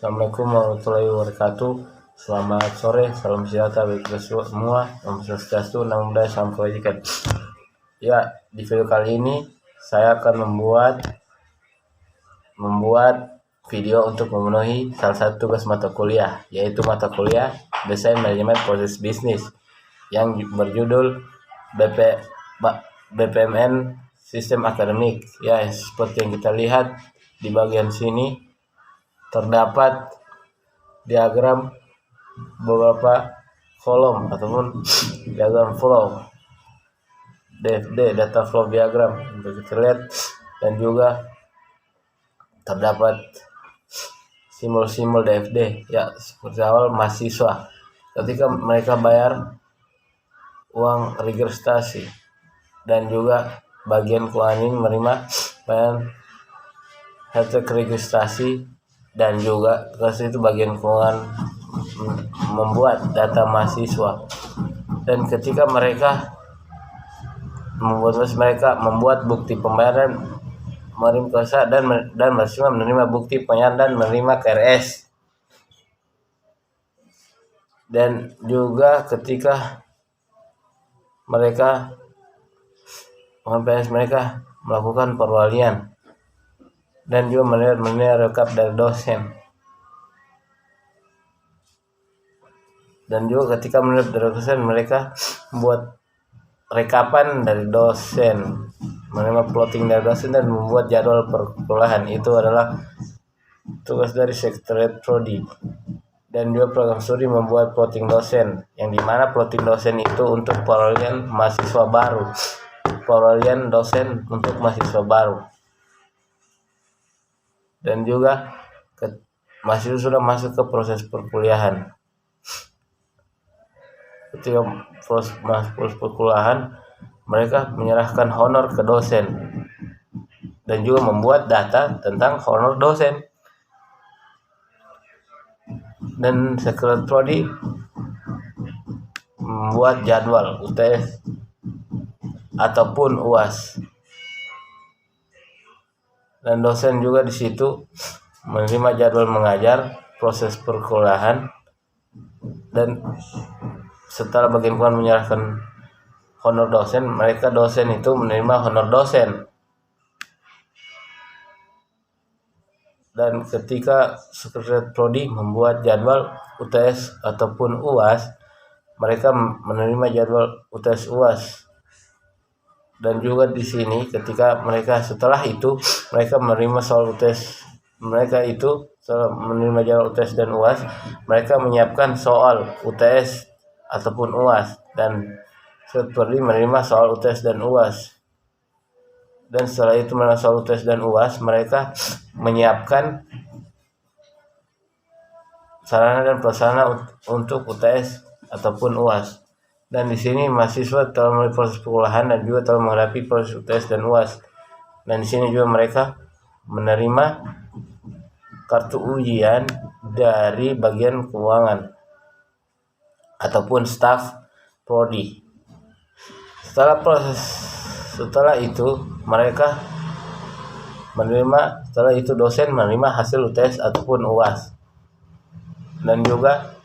Assalamualaikum warahmatullahi wabarakatuh. Selamat sore, salam sejahtera bagi kita semua. Om Swastiastu, Namo Buddhaya, Salam Kebajikan. Ya, di video kali ini saya akan membuat video untuk memenuhi salah satu tugas mata kuliah, yaitu mata kuliah Desain Manajemen Proses Bisnis yang berjudul BPMN Sistem Akademik. Ya, seperti yang kita lihat di bagian sini terdapat diagram beberapa kolom ataupun diagram flow DFD, data flow diagram untuk kita lihat, dan juga terdapat simbol-simbol DFD. Ya, seperti awal mahasiswa ketika mereka bayar uang registrasi, dan juga bagian keuangan menerima bayaran hashtag registrasi, dan juga itu bagian keuangan membuat data mahasiswa. Dan ketika mereka membuat bukti pembayaran menerima kuasa dan mahasiswa menerima bukti pembayaran dan menerima KRS. Dan juga ketika mereka melakukan perwalian dan juga menerima rekap dari dosen, dan juga ketika menerima dosen mereka membuat rekapan dari dosen, menerima plotting dari dosen, dan membuat jadwal perkuliahan. Itu adalah tugas dari Sekretariat Prodi. Dan juga program studi membuat plotting dosen, yang dimana plotting dosen itu untuk perwalian mahasiswa baru, perwalian dosen untuk mahasiswa baru. Dan juga mahasiswa sudah masuk ke proses perkuliahan. Ketika proses perkuliahan, mereka menyerahkan honor ke dosen dan juga membuat data tentang honor dosen. Dan Sekretariat Prodi membuat jadwal UTS ataupun UAS. Dan dosen juga di situ menerima jadwal mengajar, proses perkuliahan, dan setelah bagian keuangan menyerahkan honor dosen, dosen itu menerima honor dosen. Dan ketika Sekretariat Prodi membuat jadwal UTS ataupun UAS, mereka menerima jadwal UTS UAS. Dan juga di sini ketika setelah itu mereka menerima soal UTS, setelah menerima jadwal UTS dan UAS, mereka menyiapkan soal UTS ataupun UAS, dan seperti menerima soal UTS dan UAS. Dan setelah itu menerima soal UTS dan UAS, mereka menyiapkan sarana dan prasarana untuk UTS ataupun UAS. Dan di sini mahasiswa telah melalui proses perkuliahan dan juga telah menghadapi proses UTS dan UAS. Dan di sini juga mereka menerima kartu ujian dari bagian keuangan ataupun staf prodi. Setelah itu dosen menerima hasil UTS ataupun UAS. Dan juga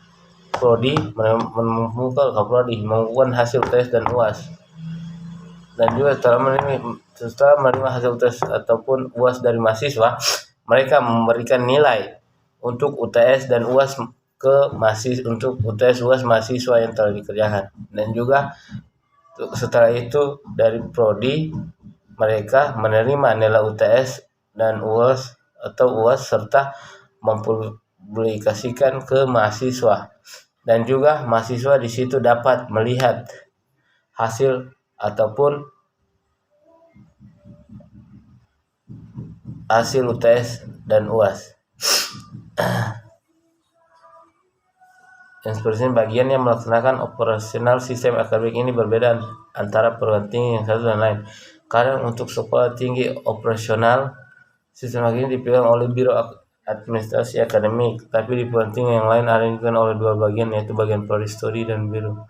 prodi mengumumkan hasil UTS dan UAS. Dan juga setelah menerima hasil UTS ataupun UAS dari mahasiswa, mereka memberikan nilai untuk UTS dan UAS untuk UTS UAS mahasiswa yang telah dikerjakan. Dan juga setelah itu dari prodi mereka menerima nilai UTS dan UAS serta mempublikasikan ke mahasiswa. Dan juga mahasiswa di situ dapat melihat hasil ataupun hasil UTS dan UAS. Yang seperti bagian yang melaksanakan operasional sistem akademik ini berbeda antara perguruan tinggi yang satu dan lain. Karena untuk sekolah tinggi operasional sistem akademik dipegang oleh Biro Administrasi Akademik, tapi di perguruan tinggi yang lain ada dipegang oleh dua bagian, yaitu bagian Prodi Studi dan Biro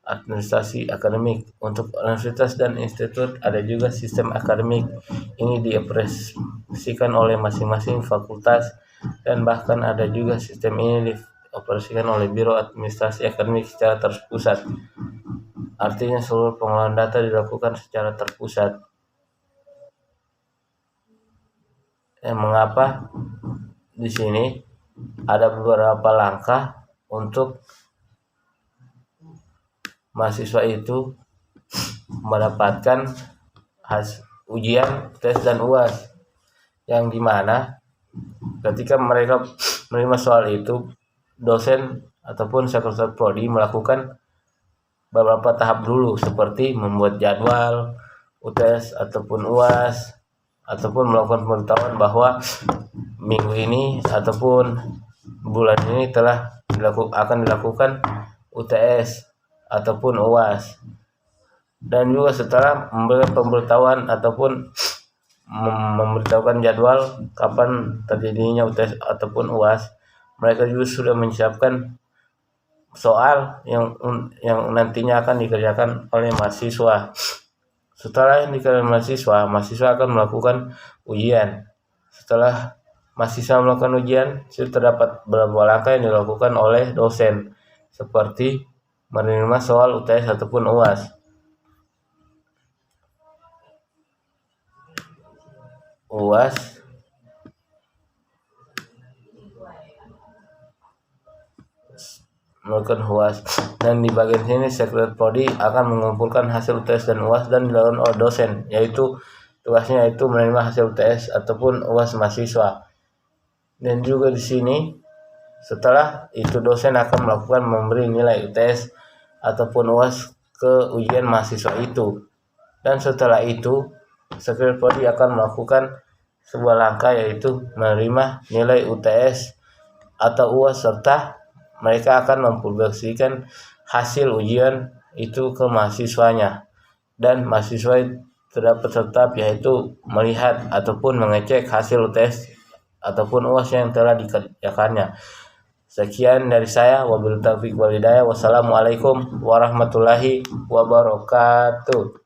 Administrasi Akademik. Untuk universitas dan institut ada juga sistem akademik. Ini dioperasikan oleh masing-masing fakultas dan bahkan ada juga sistem ini dioperasikan oleh Biro Administrasi Akademik secara terpusat. Artinya seluruh pengelolaan data dilakukan secara terpusat. Mengapa di sini ada beberapa langkah untuk mahasiswa itu mendapatkan ujian, tes, dan UAS, yang dimana ketika mereka menerima soal itu, dosen ataupun sekretariat prodi melakukan beberapa tahap dulu, seperti membuat jadwal UTS ataupun UAS, ataupun melakukan pemberitahuan bahwa minggu ini ataupun bulan ini akan dilakukan UTS ataupun UAS. Dan juga setelah memberikan pemberitahuan ataupun memberitahukan jadwal kapan terjadinya UTS ataupun UAS, mereka juga sudah menyiapkan soal yang nantinya akan dikerjakan oleh mahasiswa. Setelah yang dikerjakan mahasiswa akan melakukan ujian. Setelah mahasiswa melakukan ujian, sudah terdapat beberapa langkah yang dilakukan oleh dosen, seperti menerima soal UTS ataupun UAS. Melakukan UAS, dan di bagian sini sekretariat prodi akan mengumpulkan hasil UTS dan UAS dan dilakukan oleh dosen, yaitu tugasnya yaitu menerima hasil UTS ataupun UAS mahasiswa. Dan juga di sini setelah itu dosen akan memberi nilai UTS ataupun UAS ke ujian mahasiswa itu. Dan setelah itu sekretariat prodi akan melakukan sebuah langkah, yaitu menerima nilai UTS atau UAS, serta mereka akan mempublikasikan hasil ujian itu ke mahasiswanya, dan mahasiswa terdapat tetap yaitu melihat ataupun mengecek hasil UTS ataupun UAS yang telah dikerjakannya. Sekian dari saya, wabillahi taufiq wal hidayah. Wassalamualaikum warahmatullahi wabarakatuh.